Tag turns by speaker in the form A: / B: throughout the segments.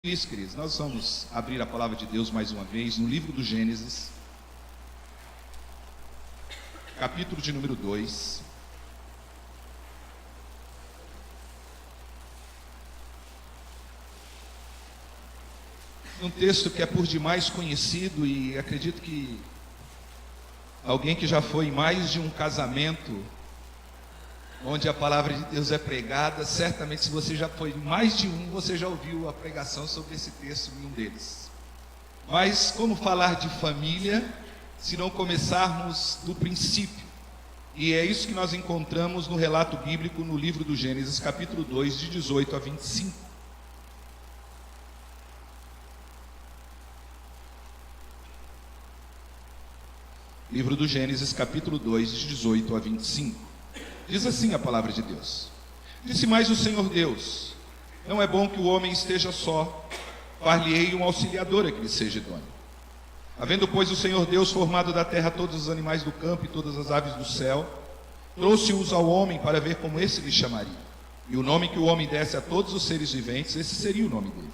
A: Isso, queridos, nós vamos abrir a palavra de Deus mais uma vez no livro do Gênesis, capítulo de número 2. Um texto que é por demais conhecido e acredito que alguém que já foi em mais de um casamento onde a palavra de Deus é pregada, certamente se você já foi em mais de um, você já ouviu a pregação sobre esse texto em um deles. Mas como falar de família se não começarmos do princípio? E é isso que nós encontramos no relato bíblico no livro do Gênesis, capítulo 2, de 18 a 25. Livro do Gênesis, capítulo 2, de 18 a 25. Diz assim a palavra de Deus: Disse mais o Senhor Deus: Não é bom que o homem esteja só, far-lhe-ei um auxiliador a que lhe seja idôneo. Havendo, pois, o Senhor Deus formado da terra todos os animais do campo e todas as aves do céu, trouxe-os ao homem para ver como esse lhe chamaria. E o nome que o homem desse a todos os seres viventes, esse seria o nome deles.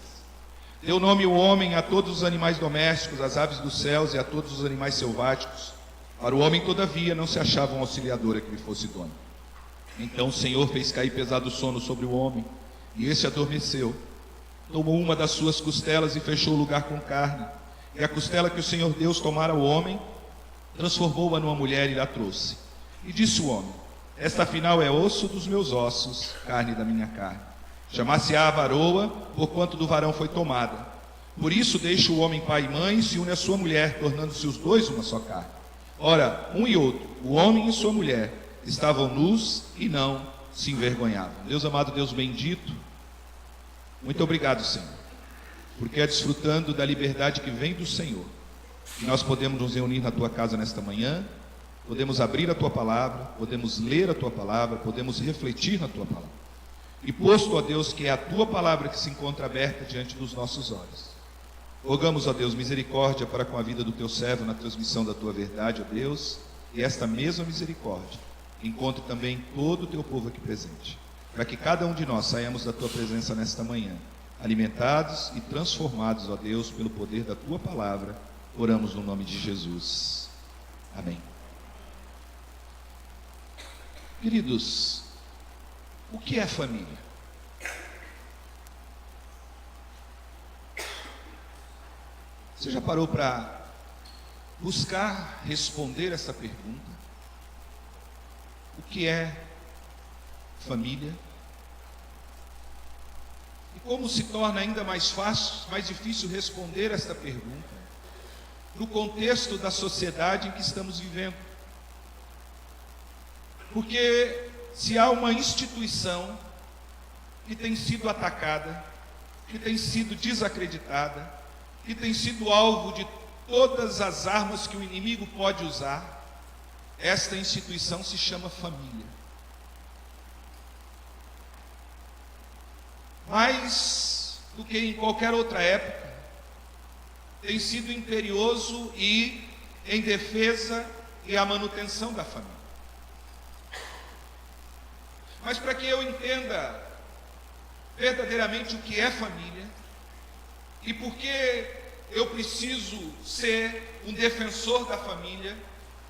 A: Deu nome o homem a todos os animais domésticos, às aves dos céus e a todos os animais selváticos. Para o homem, todavia, não se achava um auxiliador a que lhe fosse idôneo. Então o Senhor fez cair pesado sono sobre o homem, e esse adormeceu. Tomou uma das suas costelas e fechou o lugar com carne. E a costela que o Senhor Deus tomara ao homem, transformou-a numa mulher e a trouxe. E disse o homem: Esta afinal é osso dos meus ossos, carne da minha carne. Chamar-se-á varoa, porquanto do varão foi tomada. Por isso deixa o homem pai e mãe e se une à sua mulher, tornando-se os dois uma só carne. Ora, um e outro, o homem e sua mulher, estavam nus e não se envergonhavam. Deus amado, Deus bendito, muito obrigado, Senhor, porque é desfrutando da liberdade que vem do Senhor que nós podemos nos reunir na Tua casa nesta manhã, podemos abrir a Tua palavra, podemos ler a Tua palavra, podemos refletir na Tua palavra. E posto, ó Deus, que é a Tua palavra que se encontra aberta diante dos nossos olhos, rogamos, ó Deus, misericórdia para com a vida do Teu servo na transmissão da Tua verdade, ó Deus, e esta mesma misericórdia encontre também todo o Teu povo aqui presente, para que cada um de nós saiamos da Tua presença nesta manhã, alimentados e transformados, ó Deus, pelo poder da Tua palavra. Oramos no nome de Jesus. Amém. Queridos, o que é família? Você já parou para buscar responder essa pergunta? O que é família? E como se torna ainda mais fácil, mais difícil responder esta pergunta no contexto da sociedade em que estamos vivendo? Porque se há uma instituição que tem sido atacada, que tem sido desacreditada, que tem sido alvo de todas as armas que o inimigo pode usar, esta instituição se chama família. Mais do que em qualquer outra época, tem sido imperioso e em defesa e a manutenção da família. Mas para que eu entenda verdadeiramente o que é família e por que eu preciso ser um defensor da família,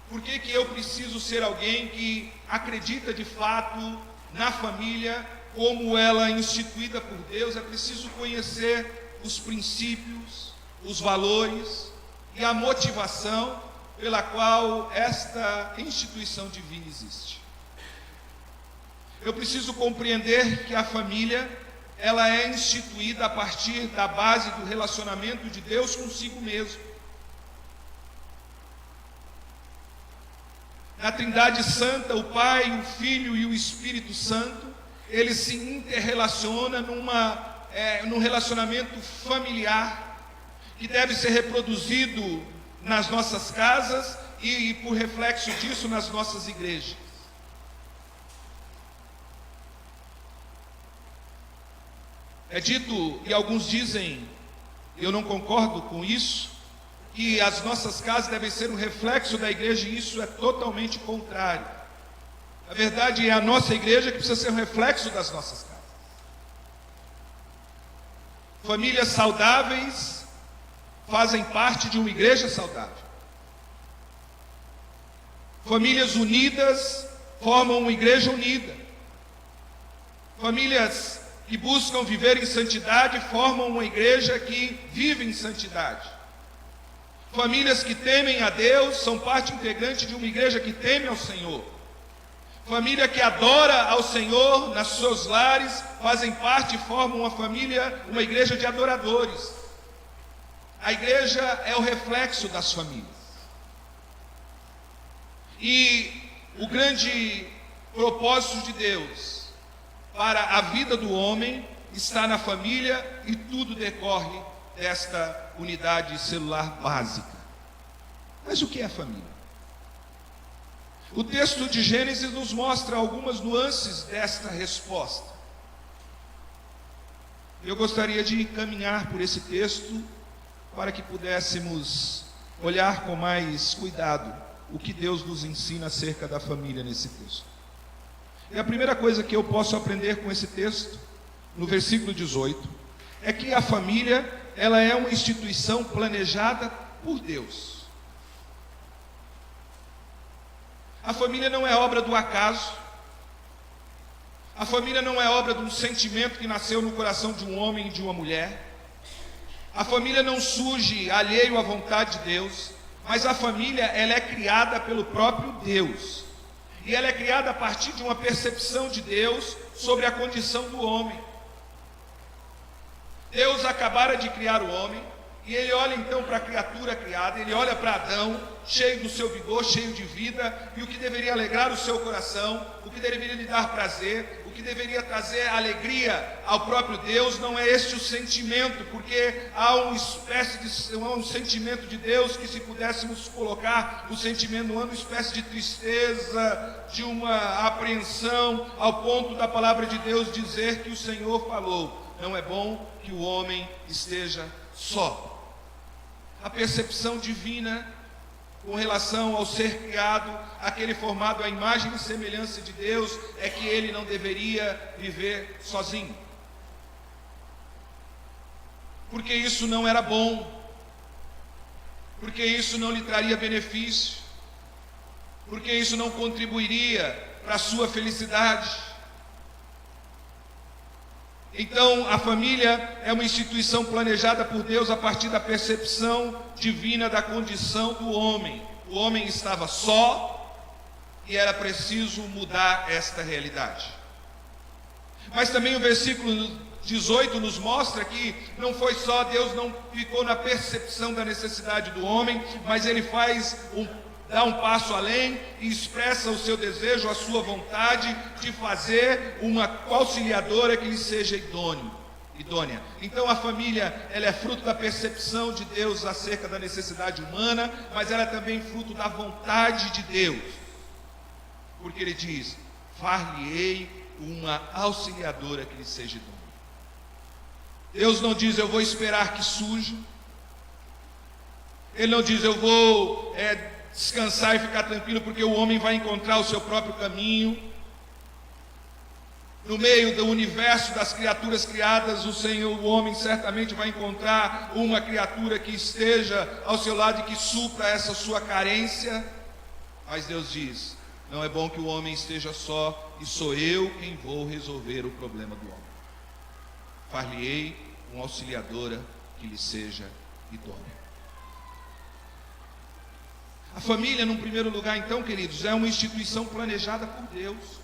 A: por que eu preciso ser alguém que acredita de fato na família como ela é instituída por Deus, é preciso conhecer os princípios, os valores e a motivação pela qual esta instituição divina existe. Eu preciso compreender que a família, ela é instituída a partir da base do relacionamento de Deus consigo mesmo. Na Trindade Santa, o Pai, o Filho e o Espírito Santo, eles se interrelacionam num relacionamento familiar que deve ser reproduzido nas nossas casas e por reflexo disso, nas nossas igrejas. É dito, e alguns dizem, eu não concordo com isso, que as nossas casas devem ser um reflexo da igreja, e isso é totalmente contrário. A verdade é a nossa igreja que precisa ser um reflexo das nossas casas. Famílias saudáveis fazem parte de uma igreja saudável. Famílias unidas formam uma igreja unida. Famílias que buscam viver em santidade formam uma igreja que vive em santidade. Famílias que temem a Deus são parte integrante de uma igreja que teme ao Senhor. Família que adora ao Senhor nas seus lares fazem parte e formam uma família, uma igreja de adoradores. A igreja é o reflexo das famílias. E o grande propósito de Deus para a vida do homem está na família, e tudo decorre desta unidade celular básica. Mas o que é a família? O texto de Gênesis nos mostra algumas nuances desta resposta. Eu gostaria de caminhar por esse texto para que pudéssemos olhar com mais cuidado o que Deus nos ensina acerca da família nesse texto. E a primeira coisa que eu posso aprender com esse texto, no versículo 18, é que a família, ela é uma instituição planejada por Deus. A família não é obra do acaso. A família não é obra de um sentimento que nasceu no coração de um homem e de uma mulher. A família não surge alheio à vontade de Deus, mas a família, ela é criada pelo próprio Deus. E ela é criada a partir de uma percepção de Deus sobre a condição do homem. Deus acabara de criar o homem, e ele olha então para a criatura criada, ele olha para Adão, cheio do seu vigor, cheio de vida, e o que deveria alegrar o seu coração, o que deveria lhe dar prazer, o que deveria trazer alegria ao próprio Deus, não é este o sentimento, porque há uma espécie de um sentimento de Deus que, se pudéssemos colocar o sentimento, uma espécie de tristeza, de uma apreensão, ao ponto da palavra de Deus dizer que o Senhor falou: não é bom que o homem esteja só. A percepção divina com relação ao ser criado, aquele formado à imagem e semelhança de Deus, é que ele não deveria viver sozinho, porque isso não era bom, porque isso não lhe traria benefício, porque isso não contribuiria para a sua felicidade. Então, a família é uma instituição planejada por Deus a partir da percepção divina da condição do homem. O homem estava só e era preciso mudar esta realidade. Mas também o versículo 18 nos mostra que não foi só, Deus não ficou na percepção da necessidade do homem, mas ele dá um passo além e expressa o seu desejo, a sua vontade de fazer uma auxiliadora que lhe seja idônea. Então a família, ela é fruto da percepção de Deus acerca da necessidade humana, mas ela é também fruto da vontade de Deus, porque ele diz: far-lhe-ei uma auxiliadora que lhe seja idônea. Deus não diz: eu vou esperar que surja. Ele não diz: eu vou descansar e ficar tranquilo, porque o homem vai encontrar o seu próprio caminho. No meio do universo das criaturas criadas, o homem certamente vai encontrar uma criatura que esteja ao seu lado e que supra essa sua carência. Mas Deus diz: não é bom que o homem esteja só, e sou eu quem vou resolver o problema do homem. Far-lhe-ei uma auxiliadora que lhe seja idônea. A família, num primeiro lugar, então, queridos, é uma instituição planejada por Deus.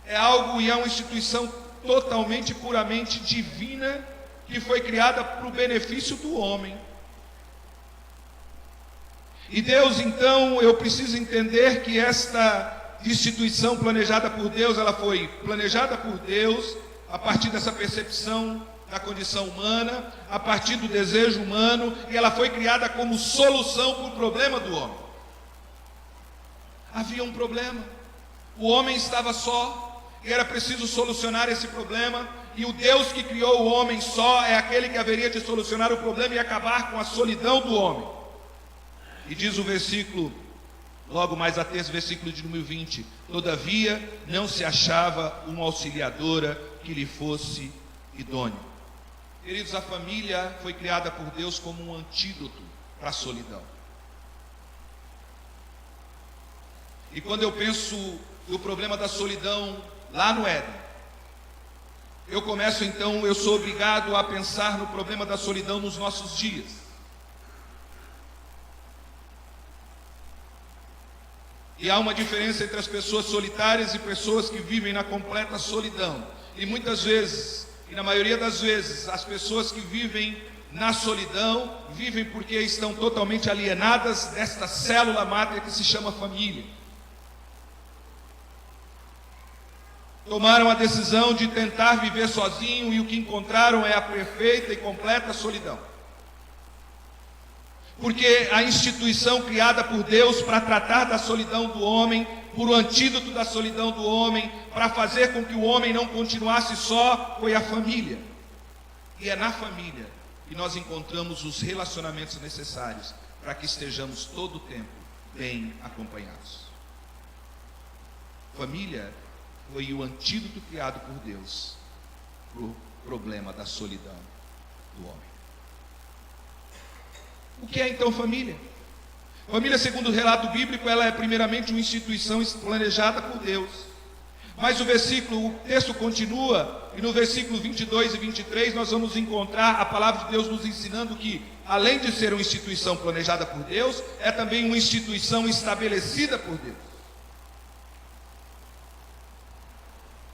A: É algo e é uma instituição totalmente, puramente divina, que foi criada para o benefício do homem. E Deus, então, eu preciso entender que esta instituição planejada por Deus, ela foi planejada por Deus a partir dessa percepção da condição humana, a partir do desejo humano, e ela foi criada como solução para o problema do homem. Havia um problema, o homem estava só, e era preciso solucionar esse problema, e o Deus que criou o homem só é aquele que haveria de solucionar o problema e acabar com a solidão do homem. E diz o versículo, logo mais a texto, versículo de número 20: todavia não se achava uma auxiliadora que lhe fosse idônea. Queridos, a família foi criada por Deus como um antídoto para a solidão. E quando eu penso no problema da solidão lá no Éden, eu sou obrigado a pensar no problema da solidão nos nossos dias. E há uma diferença entre as pessoas solitárias e pessoas que vivem na completa solidão. E muitas vezes, e na maioria das vezes, as pessoas que vivem na solidão, vivem porque estão totalmente alienadas desta célula máter que se chama família. Tomaram a decisão de tentar viver sozinho e o que encontraram é a perfeita e completa solidão. Porque a instituição criada por Deus para tratar da solidão do homem, por o antídoto da solidão do homem, para fazer com que o homem não continuasse só, foi a família. E é na família que nós encontramos os relacionamentos necessários para que estejamos todo o tempo bem acompanhados. Família foi o antídoto criado por Deus para o problema da solidão do homem. O que é então família? Família, segundo o relato bíblico, ela é primeiramente uma instituição planejada por Deus. Mas o texto continua, e no versículo 22 e 23 nós vamos encontrar a palavra de Deus nos ensinando que, além de ser uma instituição planejada por Deus, é também uma instituição estabelecida por Deus.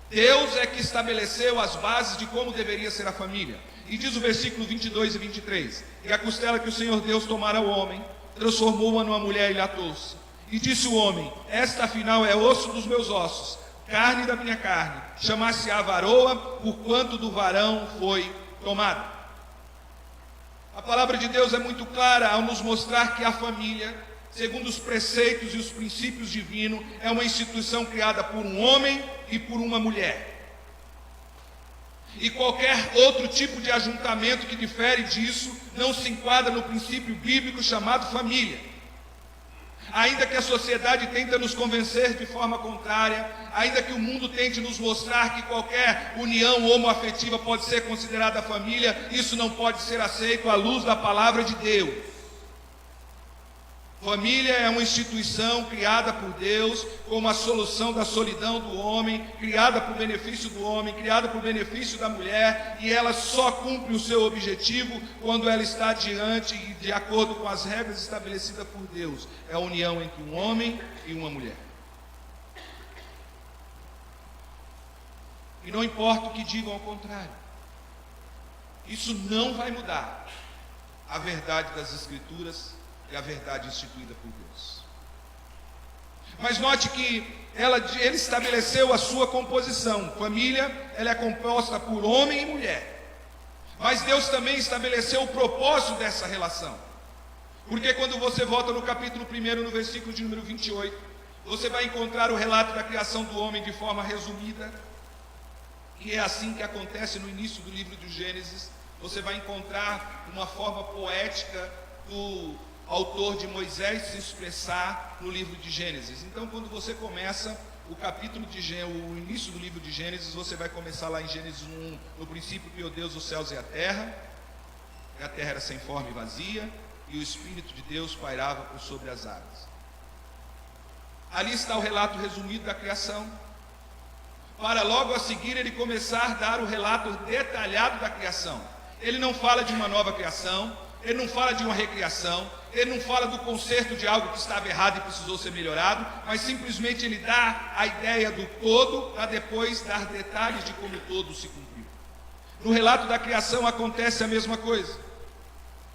A: Deus é que estabeleceu as bases de como deveria ser a família. E diz o versículo 22 e 23: E a costela que o Senhor Deus tomara ao homem, transformou-a numa mulher e lhe atou-se. E disse o homem: Esta afinal é osso dos meus ossos, carne da minha carne. Chamasse-a varoa, porquanto do varão foi tomada. A palavra de Deus é muito clara ao nos mostrar que a família, segundo os preceitos e os princípios divinos, é uma instituição criada por um homem e por uma mulher. E qualquer outro tipo de ajuntamento que difere disso não se enquadra no princípio bíblico chamado família. Ainda que a sociedade tente nos convencer de forma contrária, ainda que o mundo tente nos mostrar que qualquer união homoafetiva pode ser considerada família, isso não pode ser aceito à luz da palavra de Deus. Família é uma instituição criada por Deus como a solução da solidão do homem, criada por benefício do homem, criada por benefício da mulher, e ela só cumpre o seu objetivo quando ela está diante e de acordo com as regras estabelecidas por Deus. É a união entre um homem e uma mulher. E não importa o que digam ao contrário, isso não vai mudar a verdade das Escrituras e a verdade instituída por Deus. Mas note que ele estabeleceu a sua composição. Família, ela é composta por homem e mulher. Mas Deus também estabeleceu o propósito dessa relação. Porque quando você volta no capítulo 1, no versículo de número 28, você vai encontrar o relato da criação do homem de forma resumida. E é assim que acontece no início do livro de Gênesis. Você vai encontrar uma forma poética do autor de Moisés se expressar no livro de Gênesis. Então, quando você começa o início do livro de Gênesis, você vai começar lá em Gênesis 1, no princípio criou Deus os céus e a terra era sem forma e vazia, e o Espírito de Deus pairava por sobre as águas. Ali está o relato resumido da criação, para logo a seguir ele começar a dar o relato detalhado da criação. Ele não fala de uma nova criação, ele não fala de uma recriação, ele não fala do conserto de algo que estava errado e precisou ser melhorado, mas simplesmente ele dá a ideia do todo, para depois dar detalhes de como o todo se cumpriu. No relato da criação acontece a mesma coisa.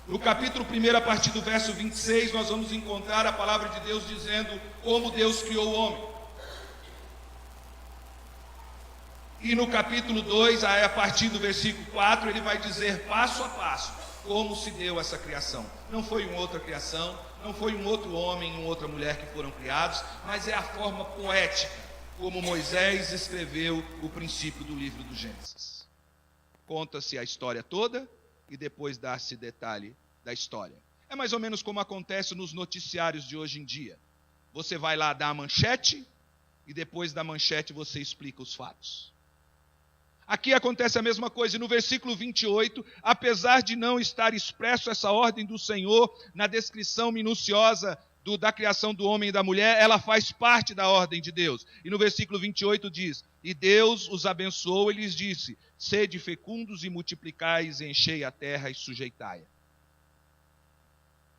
A: No capítulo 1, a partir do verso 26, nós vamos encontrar a palavra de Deus dizendo como Deus criou o homem. E no capítulo 2, a partir do versículo 4, ele vai dizer passo a passo como se deu essa criação. Não foi uma outra criação, não foi um outro homem e uma outra mulher que foram criados, mas é a forma poética como Moisés escreveu o princípio do livro do Gênesis. Conta-se a história toda e depois dá-se detalhe da história. É mais ou menos como acontece nos noticiários de hoje em dia. Você vai lá dar a manchete e depois da manchete você explica os fatos. Aqui acontece a mesma coisa, e no versículo 28, apesar de não estar expresso essa ordem do Senhor na descrição minuciosa da criação do homem e da mulher, ela faz parte da ordem de Deus. E no versículo 28 diz: e Deus os abençoou e lhes disse: sede fecundos e multiplicais, enchei a terra e sujeitai-a.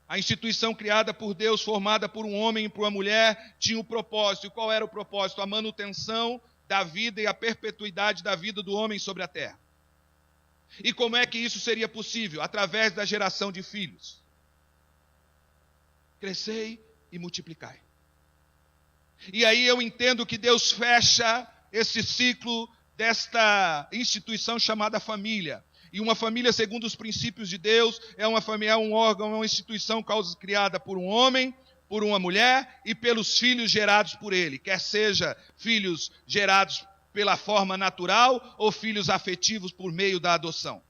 A: A instituição criada por Deus, formada por um homem e por uma mulher, tinha um propósito. E qual era o propósito? A manutenção da vida e a perpetuidade da vida do homem sobre a terra. E como é que isso seria possível? Através da geração de filhos. Crescei e multiplicai. E aí eu entendo que Deus fecha esse ciclo desta instituição chamada família. E uma família, segundo os princípios de Deus, é uma família, é um órgão, é uma instituição criada por um homem, por uma mulher e pelos filhos gerados por ele. Quer seja filhos gerados pela forma natural ou filhos afetivos por meio da adoção.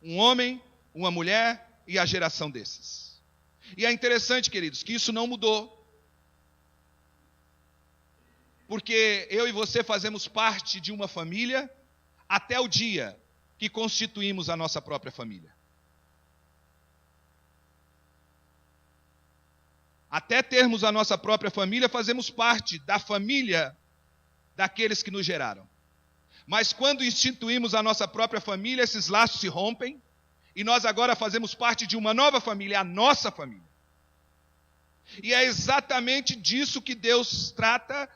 A: Um homem, uma mulher e a geração desses. E é interessante, queridos, que isso não mudou. Porque eu e você fazemos parte de uma família até o dia que constituímos a nossa própria família. Até termos a nossa própria família, fazemos parte da família daqueles que nos geraram. Mas quando instituímos a nossa própria família, esses laços se rompem e nós agora fazemos parte de uma nova família, a nossa família. E é exatamente disso que Deus trata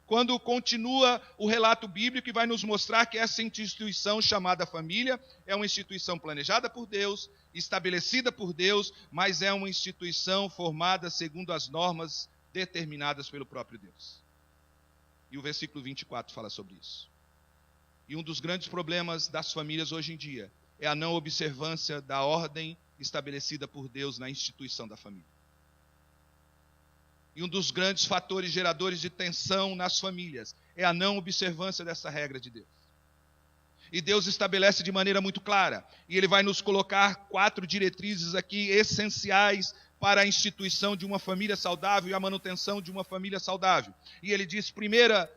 A: quando continua o relato bíblico e vai nos mostrar que essa instituição chamada família é uma instituição planejada por Deus, estabelecida por Deus, mas é uma instituição formada segundo as normas determinadas pelo próprio Deus. E o versículo 24 fala sobre isso. E um dos grandes problemas das famílias hoje em dia é a não observância da ordem estabelecida por Deus na instituição da família. E um dos grandes fatores geradores de tensão nas famílias é a não observância dessa regra de Deus. E Deus estabelece de maneira muito clara. E Ele vai nos colocar 4 diretrizes aqui essenciais para a instituição de uma família saudável e a manutenção de uma família saudável. E Ele diz, primeira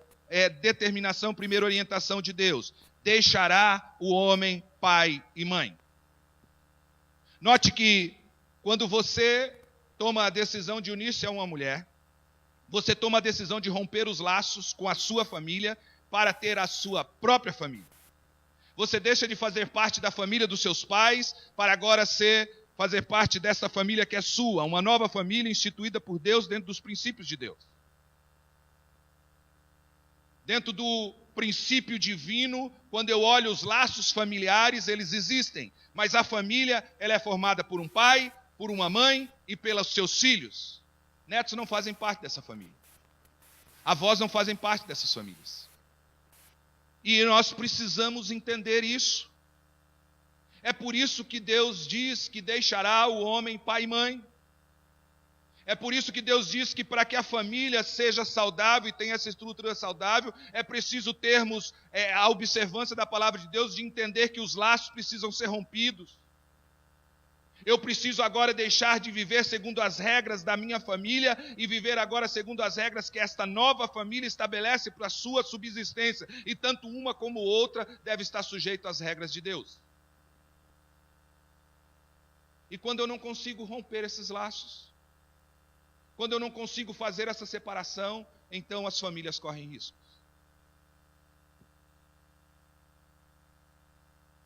A: determinação, primeira orientação de Deus: deixará o homem pai e mãe. Note que quando você toma a decisão de unir-se a uma mulher, você toma a decisão de romper os laços com a sua família para ter a sua própria família. Você deixa de fazer parte da família dos seus pais para agora fazer parte dessa família que é sua, uma nova família instituída por Deus dentro dos princípios de Deus. Dentro do princípio divino, quando eu olho os laços familiares, eles existem, mas a família, ela é formada por um pai, por uma mãe e pelos seus filhos. Netos não fazem parte dessa família. Avós não fazem parte dessas famílias. E nós precisamos entender isso. É por isso que Deus diz que deixará o homem pai e mãe. É por isso que Deus diz que para que a família seja saudável e tenha essa estrutura saudável, é preciso termos a observância da palavra de Deus, de entender que os laços precisam ser rompidos. Eu preciso agora deixar de viver segundo as regras da minha família e viver agora segundo as regras que esta nova família estabelece para a sua subsistência. E tanto uma como outra deve estar sujeito às regras de Deus. E quando eu não consigo romper esses laços, quando eu não consigo fazer essa separação, então as famílias correm riscos.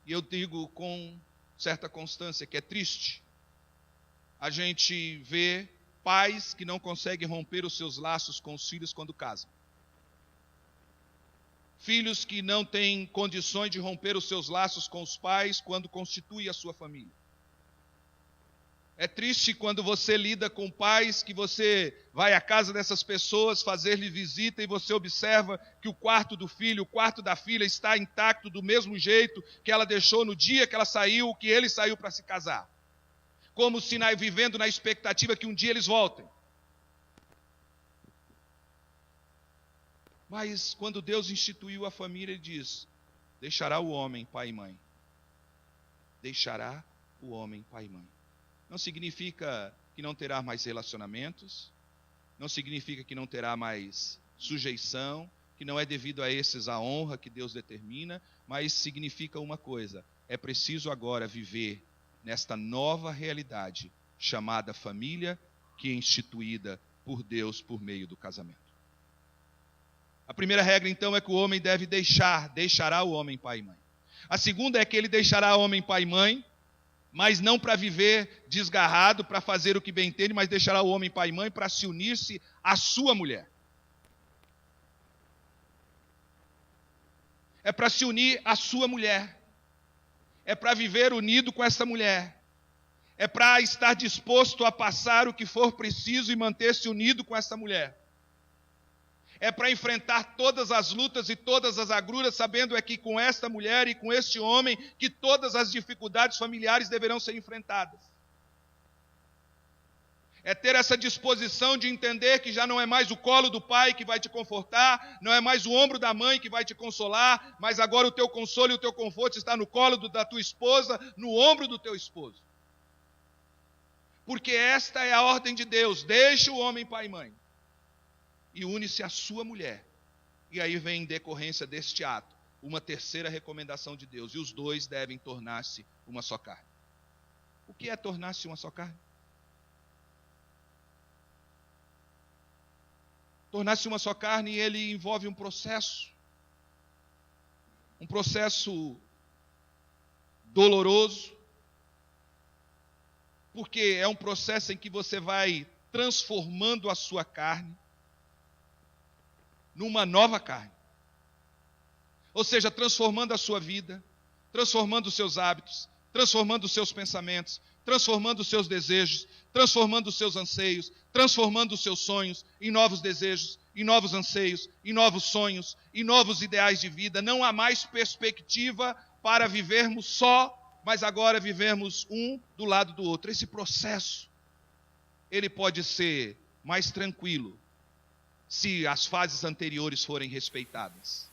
A: E eu digo com certa constância que é triste a gente ver pais que não conseguem romper os seus laços com os filhos quando casam. Filhos que não têm condições de romper os seus laços com os pais quando constituem a sua família. É triste quando você lida com pais que você vai à casa dessas pessoas fazer-lhe visita e você observa que o quarto do filho, o quarto da filha está intacto do mesmo jeito que ela deixou no dia que ela saiu, que ele saiu para se casar. Como se vivendo na expectativa que um dia eles voltem. Mas quando Deus instituiu a família, Ele diz: deixará o homem pai e mãe. Deixará o homem pai e mãe. Não significa que não terá mais relacionamentos, não significa que não terá mais sujeição, que não é devido a esses a honra que Deus determina, mas significa uma coisa: é preciso agora viver nesta nova realidade chamada família, que é instituída por Deus por meio do casamento. A primeira regra, então, é que o homem deve deixará o homem pai e mãe. A segunda é que ele deixará o homem pai e mãe, mas não para viver desgarrado, para fazer o que bem entende, mas deixará o homem pai e mãe para se unir-se à sua mulher. É para se unir à sua mulher. É para viver unido com essa mulher. É para estar disposto a passar o que for preciso e manter-se unido com essa mulher. É para enfrentar todas as lutas e todas as agruras, sabendo é que com esta mulher e com este homem, que todas as dificuldades familiares deverão ser enfrentadas. É ter essa disposição de entender que já não é mais o colo do pai que vai te confortar, não é mais o ombro da mãe que vai te consolar, mas agora o teu consolo e o teu conforto está no colo da tua esposa, no ombro do teu esposo. Porque esta é a ordem de Deus: deixa o homem pai e mãe e une-se à sua mulher. E aí vem, em decorrência deste ato, uma terceira recomendação de Deus: e os dois devem tornar-se uma só carne. O que é tornar-se uma só carne? Tornar-se uma só carne, ele envolve um processo doloroso, porque é um processo em que você vai transformando a sua carne numa nova carne. Ou seja, transformando a sua vida, transformando os seus hábitos, transformando os seus pensamentos, transformando os seus desejos, transformando os seus anseios, transformando os seus sonhos em novos desejos, em novos anseios, em novos sonhos, em novos ideais de vida. Não há mais perspectiva para vivermos só, mas agora vivemos um do lado do outro. Esse processo, ele pode ser mais tranquilo se as fases anteriores forem respeitadas,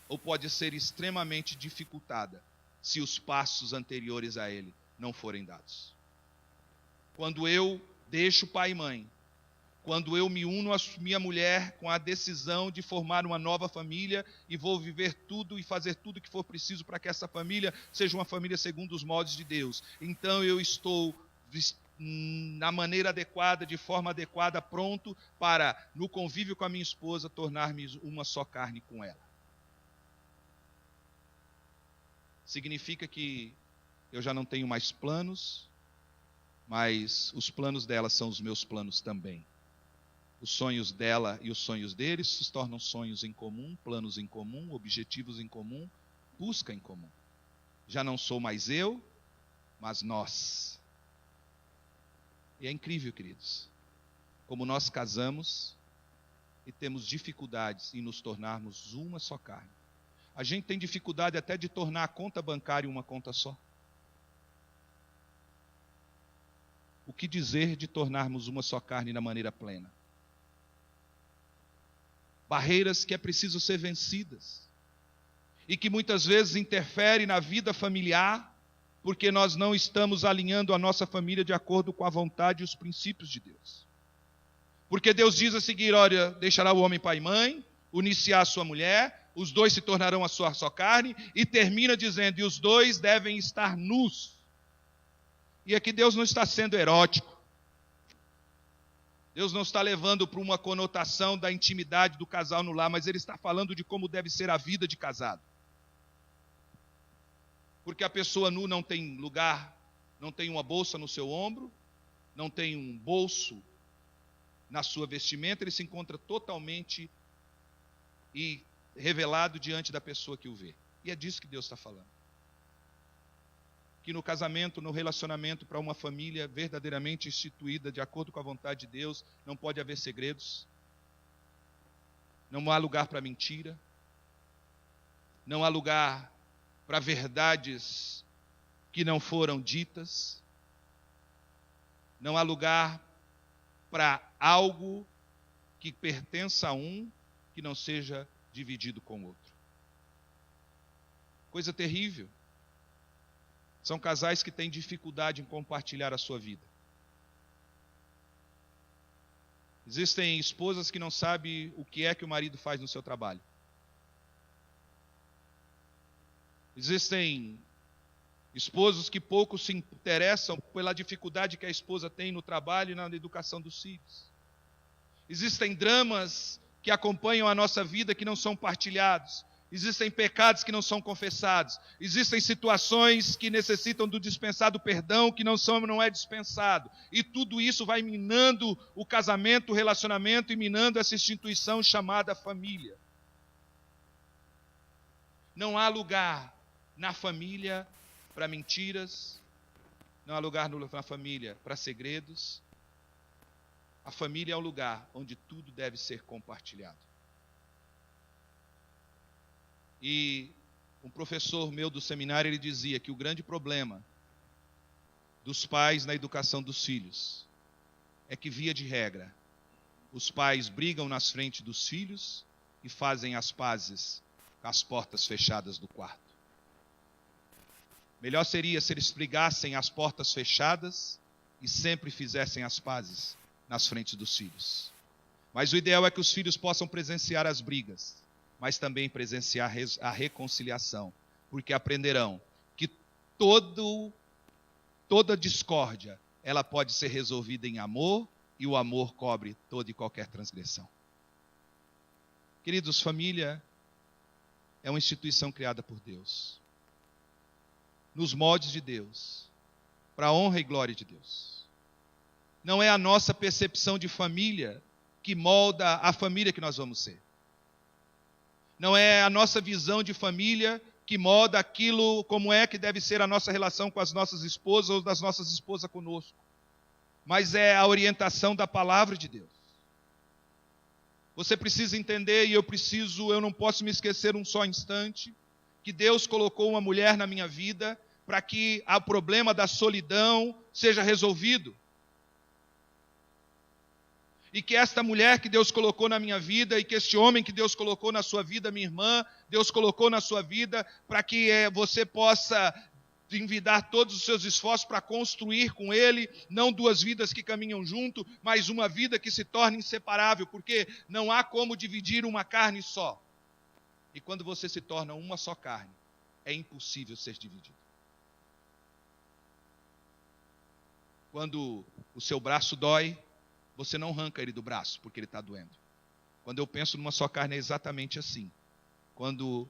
A: ou pode ser extremamente dificultada se os passos anteriores a ele não forem dados. Quando eu deixo pai e mãe, quando eu me uno à minha mulher com a decisão de formar uma nova família e vou viver tudo e fazer tudo que for preciso para que essa família seja uma família segundo os moldes de Deus, então eu estou na maneira adequada, de forma adequada, pronto para, no convívio com a minha esposa, tornar-me uma só carne com ela. Significa que eu já não tenho mais planos, mas os planos dela são os meus planos também. Os sonhos dela e os sonhos deles se tornam sonhos em comum, planos em comum, objetivos em comum, busca em comum. Já não sou mais eu, mas nós. E é incrível, queridos, como nós casamos e temos dificuldades em nos tornarmos uma só carne. A gente tem dificuldade até de tornar a conta bancária uma conta só. O que dizer de tornarmos uma só carne na maneira plena? Barreiras que é preciso ser vencidas e que muitas vezes interferem na vida familiar, porque nós não estamos alinhando a nossa família de acordo com a vontade e os princípios de Deus. Porque Deus diz a seguir: olha, deixará o homem pai e mãe, unir-se-á a sua mulher, os dois se tornarão a sua só carne, e termina dizendo: e os dois devem estar nus. E aqui Deus não está sendo erótico. Deus não está levando para uma conotação da intimidade do casal no lar, mas Ele está falando de como deve ser a vida de casado. Porque a pessoa nu não tem lugar, não tem uma bolsa no seu ombro, não tem um bolso na sua vestimenta, ele se encontra totalmente e revelado diante da pessoa que o vê. E é disso que Deus está falando. Que no casamento, no relacionamento, para uma família verdadeiramente instituída de acordo com a vontade de Deus, não pode haver segredos, não há lugar para mentira, não há lugar para verdades que não foram ditas, não há lugar para algo que pertença a um que não seja dividido com o outro. Coisa terrível. São casais que têm dificuldade em compartilhar a sua vida. Existem esposas que não sabem o que é que o marido faz no seu trabalho. Existem esposos que pouco se interessam pela dificuldade que a esposa tem no trabalho e na educação dos filhos. Existem dramas que acompanham a nossa vida que não são partilhados. Existem pecados que não são confessados. Existem situações que necessitam do dispensado perdão que não é dispensado. E tudo isso vai minando o casamento, o relacionamento e minando essa instituição chamada família. Não há lugar na família para mentiras. Não há lugar na família para segredos. A família é o lugar onde tudo deve ser compartilhado. E um professor meu do seminário, ele dizia que o grande problema dos pais na educação dos filhos é que, via de regra, os pais brigam nas frentes dos filhos e fazem as pazes com as portas fechadas do quarto. Melhor seria se eles brigassem às portas fechadas e sempre fizessem as pazes nas frentes dos filhos. Mas o ideal é que os filhos possam presenciar as brigas, mas também presenciar a reconciliação, porque aprenderão que toda discórdia, ela pode ser resolvida em amor, e o amor cobre toda e qualquer transgressão. Queridos, família é uma instituição criada por Deus, nos moldes de Deus, para a honra e glória de Deus. Não é a nossa percepção de família que molda a família que nós vamos ser. Não é a nossa visão de família que molda aquilo, como é que deve ser a nossa relação com as nossas esposas ou das nossas esposas conosco. Mas é a orientação da palavra de Deus. Você precisa entender, e eu não posso me esquecer um só instante, que Deus colocou uma mulher na minha vida para que o problema da solidão seja resolvido. E que esta mulher que Deus colocou na minha vida, e que este homem que Deus colocou na sua vida, minha irmã, Deus colocou na sua vida, para que você possa envidar todos os seus esforços para construir com ele, não duas vidas que caminham junto, mas uma vida que se torna inseparável, porque não há como dividir uma carne só. E quando você se torna uma só carne, é impossível ser dividido. Quando o seu braço dói, você não arranca ele do braço, porque ele está doendo. Quando eu penso numa só carne, é exatamente assim. Quando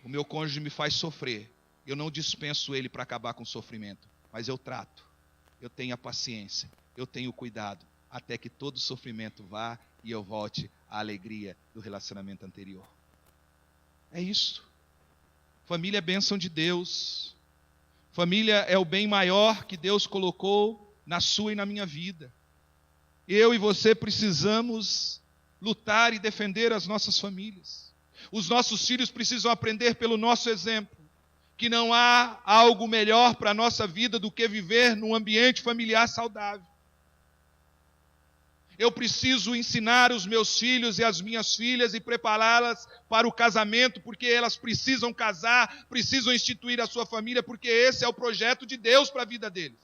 A: o meu cônjuge me faz sofrer, eu não dispenso ele para acabar com o sofrimento, mas eu trato, eu tenho a paciência, eu tenho o cuidado, até que todo sofrimento vá e eu volte à alegria do relacionamento anterior. É isso. Família é bênção de Deus. Família é o bem maior que Deus colocou na sua e na minha vida. Eu e você precisamos lutar e defender as nossas famílias. Os nossos filhos precisam aprender pelo nosso exemplo que não há algo melhor para a nossa vida do que viver num ambiente familiar saudável. Eu preciso ensinar os meus filhos e as minhas filhas e prepará-las para o casamento, porque elas precisam casar, precisam instituir a sua família, porque esse é o projeto de Deus para a vida deles.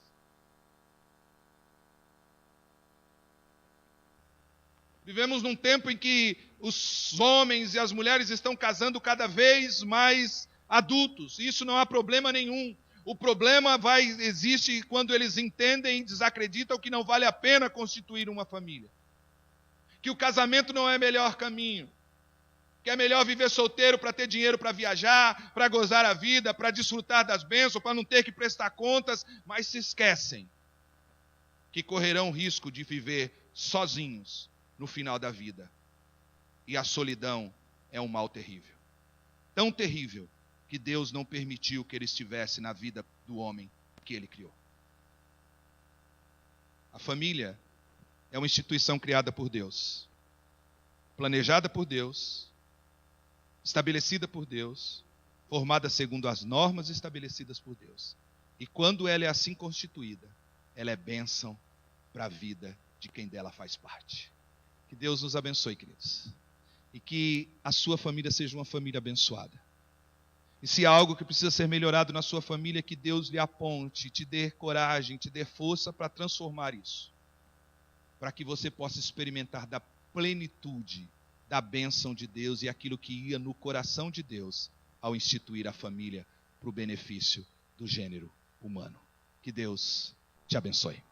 A: Vivemos num tempo em que os homens e as mulheres estão casando cada vez mais adultos. Isso não há problema nenhum. O problema existe quando eles entendem e desacreditam que não vale a pena constituir uma família. Que o casamento não é o melhor caminho. Que é melhor viver solteiro para ter dinheiro para viajar, para gozar a vida, para desfrutar das bênçãos, para não ter que prestar contas, mas se esquecem que correrão risco de viver sozinhos no final da vida. E a solidão é um mal terrível. Tão terrível que Deus não permitiu que ele estivesse na vida do homem que ele criou. A família é uma instituição criada por Deus, planejada por Deus, estabelecida por Deus, formada segundo as normas estabelecidas por Deus. E quando ela é assim constituída, ela é bênção para a vida de quem dela faz parte. Que Deus nos abençoe, queridos. E que a sua família seja uma família abençoada. E se há algo que precisa ser melhorado na sua família, que Deus lhe aponte, te dê coragem, te dê força para transformar isso. para que você possa experimentar da plenitude da bênção de Deus e aquilo que ia no coração de Deus ao instituir a família para o benefício do gênero humano. Que Deus te abençoe.